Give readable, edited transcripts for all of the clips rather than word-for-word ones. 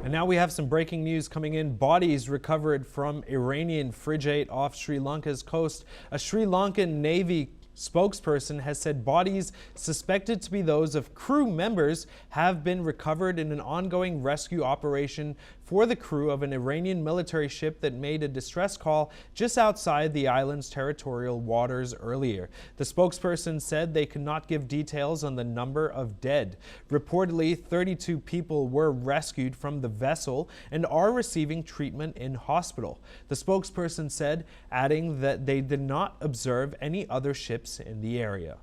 And now we have some breaking news coming in. Bodies recovered from Iranian Frigate off Sri Lanka's coast. A Sri Lankan Navy spokesperson has said bodies suspected to be those of crew members have been recovered in an ongoing rescue operation for the crew of an Iranian military ship that made a distress call just outside the island's territorial waters earlier. The spokesperson said they could not give details on the number of dead. Reportedly, 32 people were rescued from the vessel and are receiving treatment in hospital. The spokesperson said, adding that they did not observe any other ships in the area.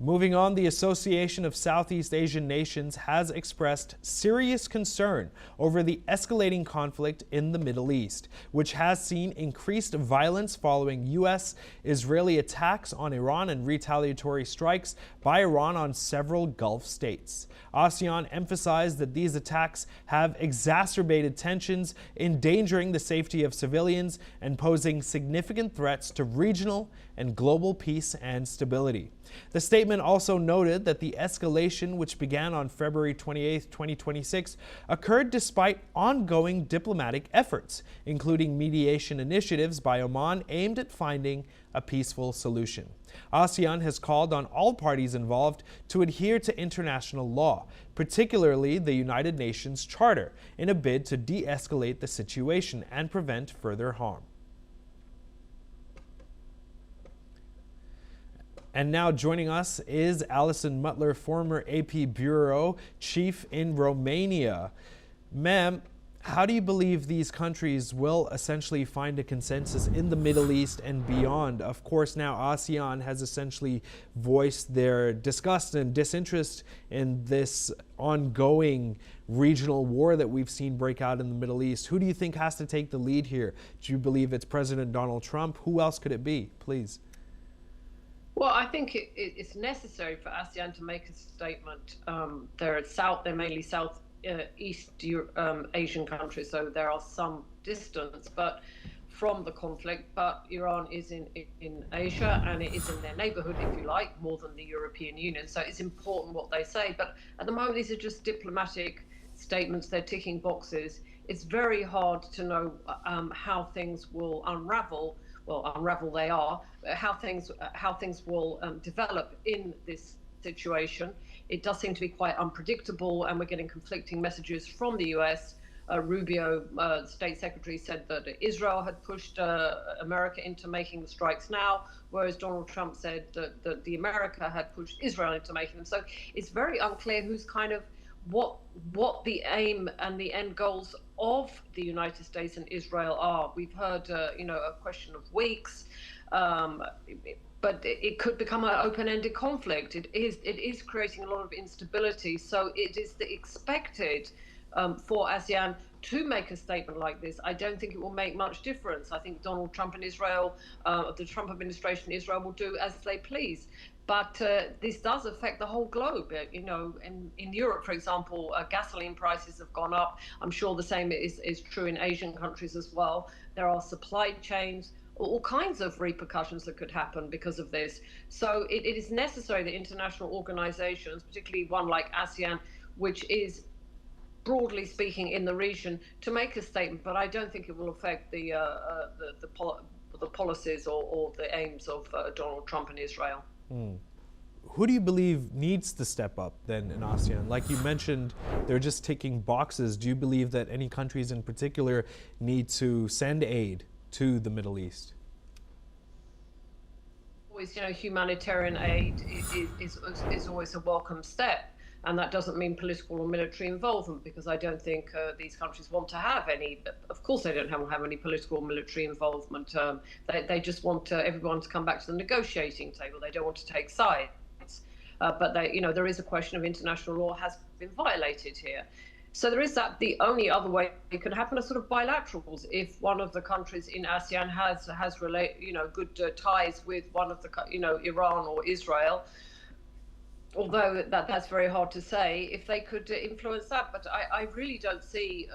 Moving on, the Association of Southeast Asian Nations has expressed serious concern over the escalating conflict in the Middle East, which has seen increased violence following U.S.-Israeli attacks on Iran and retaliatory strikes by Iran on several Gulf states. ASEAN emphasized that these attacks have exacerbated tensions, endangering the safety of civilians and posing significant threats to regional and global peace and stability. The statement also noted that the escalation, which began on February 28, 2026, occurred despite ongoing diplomatic efforts, including mediation initiatives by Oman aimed at finding a peaceful solution. ASEAN has called on all parties involved to adhere to international law, particularly the United Nations Charter, in a bid to de-escalate the situation and prevent further harm. And now joining us is Alison Mutler, former AP Bureau Chief in Romania. Ma'am, how do you believe these countries will essentially find a consensus in the Middle East and beyond? Of course, now ASEAN has essentially voiced their disgust and disinterest in this ongoing regional war that we've seen break out in the Middle East. Who do you think has to take the lead here? Do you believe it's President Donald Trump? Who else could it be? Please. Well, I think it's necessary for ASEAN to make a statement. They're mainly Southeast Asian countries, so there are some distance from the conflict, but Iran is in Asia and it is in their neighborhood, if you like, more than the European Union. So it's important what they say. But at the moment, these are just diplomatic statements. They're ticking boxes. It's very hard to know how things will unravel. Well, unravel they are, how things will develop in this situation. It does seem to be quite unpredictable, and we're getting conflicting messages from the US. Rubio, State Secretary, said that Israel had pushed America into making the strikes now, whereas Donald Trump said that the America had pushed Israel into making them. So it's very unclear who's kind of what the aim and the end goals of the United States and Israel are. We've heard, a question of weeks, but it could become an open-ended conflict. It is creating a lot of instability. So it is expected for ASEAN to make a statement like this. I don't think it will make much difference. I think Donald Trump and Israel, the Trump administration, Israel will do as they please. But this does affect the whole globe. In Europe, for example, gasoline prices have gone up. I'm sure the same is true in Asian countries as well. There are supply chains, all kinds of repercussions that could happen because of this. So it is necessary that international organizations, particularly one like ASEAN, which is broadly speaking in the region, to make a statement. But I don't think it will affect the policies or the aims of Donald Trump and Israel. Who do you believe needs to step up then in ASEAN? Like you mentioned, they're just ticking boxes. Do you believe that any countries in particular need to send aid to the Middle East? Always, humanitarian aid is always a welcome step. And that doesn't mean political or military involvement, because I don't think these countries want to have any. Of course, they don't have any political or military involvement. They just want everyone to come back to the negotiating table. They don't want to take sides. But there is a question of international law has been violated here. So there is that. The only other way it could happen are sort of bilaterals. If one of the countries in ASEAN has good ties with one of the Iran or Israel. Although that's very hard to say, if they could influence that. But I really don't see,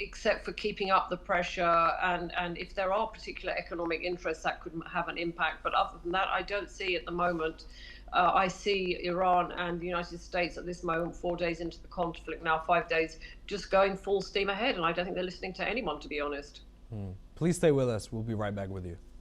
except for keeping up the pressure and if there are particular economic interests that could have an impact. But other than that, I don't see at the moment I see Iran and the United States at this moment, 4 days into the conflict, now 5 days, just going full steam ahead. And I don't think they're listening to anyone, to be honest. Please stay with us. We'll be right back with you.